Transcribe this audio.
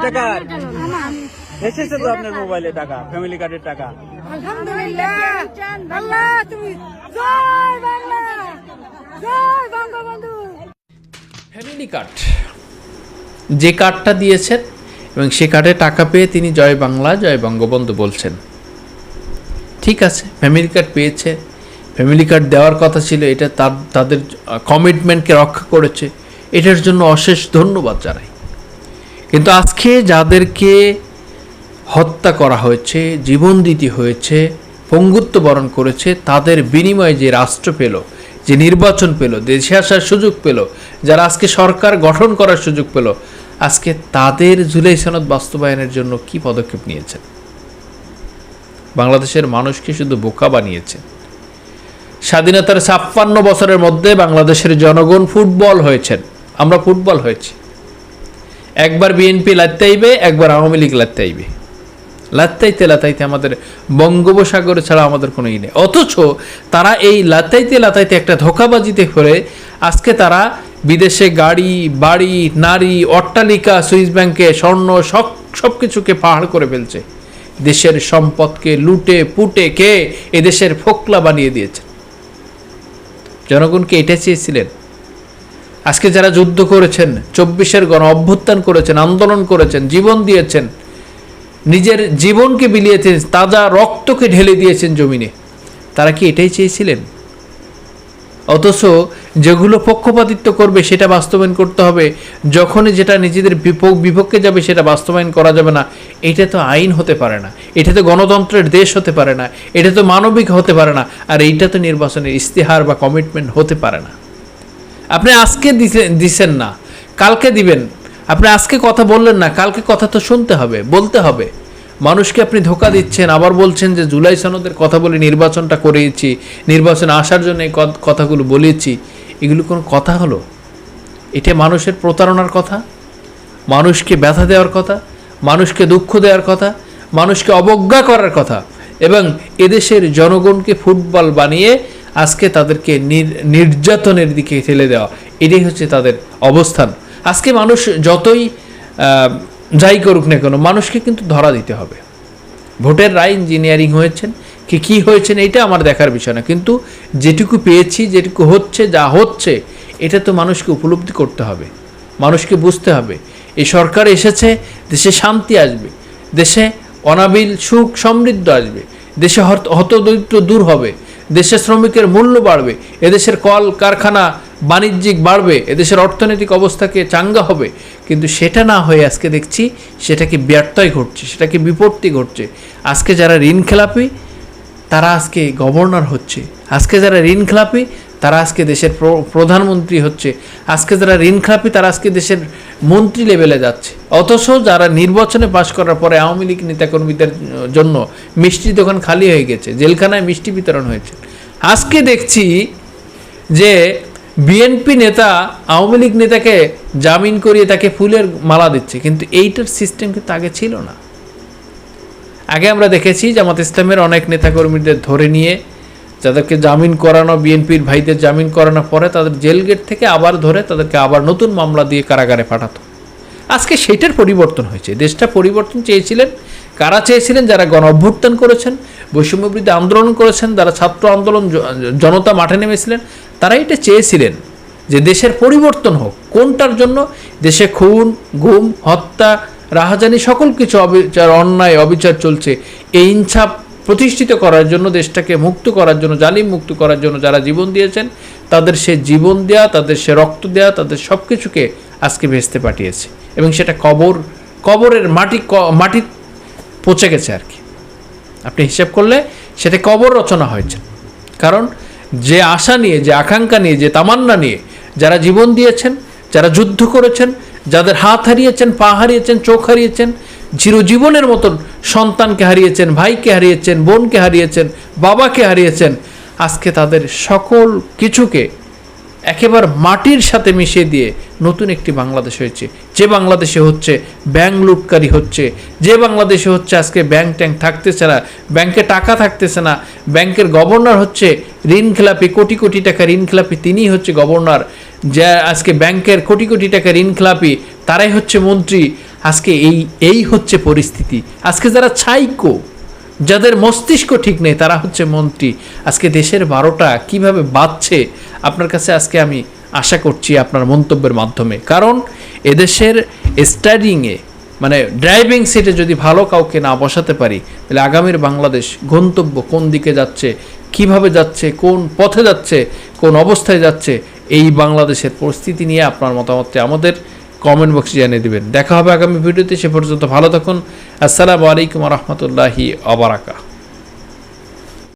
টাকা এসেছে তো আপনার মোবাইলে টাকা, ফ্যামিলি কার্ডের টাকা। আলহামদুলিল্লাহ। আল্লাহ তুমি জয় বাংলা, জয় বঙ্গবন্ধু। ফ্যামিলি কার্ড, যে কার্ডটা দিয়েছেন এবং সে কার্ডে টাকা পেয়ে তিনি জয় বাংলা জয় বঙ্গবন্ধু বলছেন। ঠিক আছে, ফ্যামিলি কার্ড পেয়েছে, ফ্যামিলি কার্ড দেওয়ার কথা ছিল, এটা তাদের কমিটমেন্টকে রক্ষা করেছে, এটার জন্য অশেষ ধন্যবাদ জানাই। কিন্তু আজকে যাদেরকে হত্যা করা হয়েছে, জীবন দিতে হয়েছে, পঙ্গুত্ব বরণ করেছে, তাদের বিনিময়ে যে রাষ্ট্র পেল, যে নির্বাচন পেল, দেশে আসার সুযোগ পেল, যারা আজকে সরকার গঠন করার সুযোগ পেল, আজকে তাদের জুলাই সনদ বাস্তবায়নের জন্য কি পদক্ষেপ নিয়েছেন? বাংলাদেশের মানুষকে শুধু বোকা বানিয়েছে। স্বাধীনতার ৫৬ বছরের মধ্যে বাংলাদেশের জনগণ ফুটবল হয়েছেন, আমরা ফুটবল হয়েছি। একবার বিএনপি লাত্তাইবে, একবার আওয়ামী লীগ লাত্তাইবে। লাত্তাইতে আমাদের বঙ্গোপসাগর ছাড়া আমাদের কোনো ই নেই। অথচ তারা এই লাত্তাইতে একটা ধোঁকাবাজিতে করে আজকে তারা বিদেশে গাড়ি, বাড়ি, নারী, অট্টালিকা, সুইস ব্যাংকে স্বর্ণ সব কিছুকে পাহাড় করে ফেলছে। দেশের সম্পদকে লুটে পুটে কে এদেশের ফোকলা বানিয়ে দিয়েছে। জনগণকে এটা চেয়েছিলেন? আজকে যারা যুদ্ধ করেছেন, ২৪-এর গণ অভ্যুত্থান করেছেন, আন্দোলন করেছেন, জীবন দিয়েছেন, নিজের জীবনকে বিলিয়েছেন, তাজা রক্তকে ঢেলে দিয়েছেন জমিনে, তারা কি এটাই চেয়েছিলেন? অথচ যেগুলো পক্ষপাতিত্ব করবে সেটা বাস্তবায়ন করতে হবে, যখনই যেটা নিজেদের বিপক্ষে যাবে সেটা বাস্তবায়ন করা যাবে না। এটা তো আইন হতে পারে না, এটা তো গণতন্ত্রের দেশ হতে পারে না, এটা তো মানবিক হতে পারে না, আর এইটা তো নির্বাচনের ইস্তেহার বা কমিটমেন্ট হতে পারে না। আপনি আজকে দিছেন না, কালকে দিবেন। আপনি আজকে কথা বললেন না, কালকে কথা তো শুনতে হবে, বলতে হবে। মানুষকে আপনি ধোঁকা দিচ্ছেন, আবার বলছেন যে জুলাই সনদের কথা বলে নির্বাচনটা করেছি, নির্বাচনে আসার জন্য এই কথাগুলো বলেছি। এগুলো কোনো কথা হলো? এটা মানুষের প্রতারণার কথা, মানুষকে ব্যথা দেওয়ার কথা, মানুষকে দুঃখ দেওয়ার কথা, মানুষকে অবজ্ঞা করার কথা, এবং এদেশের জনগণকে ফুটবল বানিয়ে আজকে তাদেরকে নির্যাতনের দিকে ঠেলে দেওয়া, এটাই হচ্ছে তাদের অবস্থান। আজকে মানুষ যতই যাই করুক না কেন, মানুষকে কিন্তু ধরা দিতে হবে। ভোটের রায় ইঞ্জিনিয়ারিং হয়েছেন কি হয়েছেন এটা আমার দেখার বিষয় না, কিন্তু যেটুকু পেয়েছি, যেটুকু হচ্ছে, যা হচ্ছে, এটা তো মানুষকে উপলব্ধি করতে হবে, মানুষকে বুঝতে হবে। এই সরকার এসেছে, দেশে শান্তি আসবে, দেশে অনাবিল সুখ সমৃদ্ধ আসবে, দেশে হতদরিদ্র দূর হবে, দেশে শ্রমিকের মূল্য বাড়বে, এদেশের কল কারখানা বাণিজ্যিক বাড়বে, এদেশের অর্থনৈতিক অবস্থাকে চাঙ্গা হবে। কিন্তু সেটা না হয়ে আজকে দেখছি সেটাকে ব্যর্থই ঘটছে, সেটাকে বিপত্তি ঘটছে। আজকে যারা ঋণ খেলাপি তারা আজকে গভর্নর হচ্ছে, আজকে যারা ঋণ খেলাপি তারা আজকে দেশের প্রধানমন্ত্রী হচ্ছে, আজকে যারা ঋণ খেলাপি তারা আজকে দেশের মন্ত্রী লেভেলে যাচ্ছে। অথচ যারা নির্বাচনে পাশ করার পরে আওয়ামী লীগ নেতাকর্মীদের জন্য মিষ্টি দোকান খালি হয়ে গেছে, জেলখানায় মিষ্টি বিতরণ হয়েছে। আজকে দেখছি যে বিএনপি নেতা আওয়ামী লীগ নেতাকে জামিন করিয়ে তাকে ফুলের মালা দিচ্ছে, কিন্তু এইটার সিস্টেম কিন্তু আগে ছিল না। আগে আমরা দেখেছি জামাত ইসলামের অনেক নেতাকর্মীদের ধরে নিয়ে যাদেরকে জামিন করানো, বিএনপির ভাইদের জামিন করানোর পরে তাদের জেল গেট থেকে আবার ধরে তাদেরকে আবার নতুন মামলা দিয়ে কারাগারে পাঠাতো। আজকে সেইটার পরিবর্তন হয়েছে। দেশটা পরিবর্তন চেয়েছিলেন কারা? চেয়েছিলেন যারা গণ অভ্যুত্থান করেছেন, বৈষম্য বিরোধী আন্দোলন করেছেন, যারা ছাত্র আন্দোলন, জনতা মাঠে নেমেছিলেন, তারা এটা চেয়েছিলেন যে দেশের পরিবর্তন হোক। কোনটার জন্য? দেশে খুন, গুম, হত্যা, রাহাজানি, সকল কিছু অবিচার, অন্যায়, অবিচার চলছে। এই ইনসাফ প্রতিষ্ঠিত করার জন্য, দেশটাকে মুক্ত করার জন্য, জালিম মুক্ত করার জন্য যারা জীবন দিয়েছেন, তাদের সে জীবন দেয়া, তাদের সে রক্ত দেয়া, তাদের সব কিছুকে আজকে ভেস্তে পাঠিয়েছে, এবং সেটা কবরের মাটি পচে গেছে আর কি। আপনি হিসাব করলে সেটা কবর রচনা হয়েছে। কারণ যে আশা নিয়ে, যে আকাঙ্ক্ষা নিয়ে, যে তামান্না নিয়ে যারা জীবন দিয়েছেন, যারা যুদ্ধ করেছেন, যাদের হাত হারিয়েছেন, পা হারিয়েছেন, চোখ হারিয়েছেন, চিরজীবনের মতন সন্তানকে হারিয়েছেন, ভাইকে হারিয়েছেন, বোনকে হারিয়েছেন, বাবাকে হারিয়েছেন, আজকে তাদের সকল কিছুকে একেবারে মাটির সাথে মিশিয়ে দিয়ে নতুন একটি বাংলাদেশ হয়েছে। যে বাংলাদেশে হচ্ছে ব্যাংক লুটকারি হচ্ছে, যে বাংলাদেশে হচ্ছে আজকে ব্যাংক ট্যাঙ্ক থাকতেছে না, ব্যাংকে টাকা থাকতেছে না, ব্যাংকের গভর্নর হচ্ছে ঋণ খেলাপি, কোটি কোটি টাকা ঋণ খেলাপি, তিনিই হচ্ছে গভর্নর। যে আজকে ব্যাংকের কোটি কোটি টাকার ইনক্লাপি, তারাই হচ্ছে মন্ত্রী। আজকে এই হচ্ছে পরিস্থিতি। আজকে যারা ছাইকো, যাদের মস্তিষ্ক ঠিক নেই, তারা হচ্ছে মন্ত্রী। আজকে দেশের 12টা কিভাবে বাজছে আপনার কাছে আজকে আমি আশা করছি আপনার মন্তব্যের মাধ্যমে। কারণ এদেশের স্টাডিংয়ে মানে ড্রাইভিং সিটে যদি ভালো কাউকে না বসাতে পারি, তাহলে আগামীর বাংলাদেশ গন্তব্য কোন দিকে যাচ্ছে, কিভাবে যাচ্ছে, কোন পথে যাচ্ছে, কোন অবস্থায় যাচ্ছে, এই বাংলাদেশের পরিস্থিতি নিয়ে আপনার মতামতটি আমাদের কমেন্ট বক্সে জানিয়ে দেবেন। দেখা হবে আগামী ভিডিওতে। সে পর্যন্ত ভালো থাকুন। আসসালামু আলাইকুম ওয়া রাহমাতুল্লাহি ওয়া বারাকাতুহু।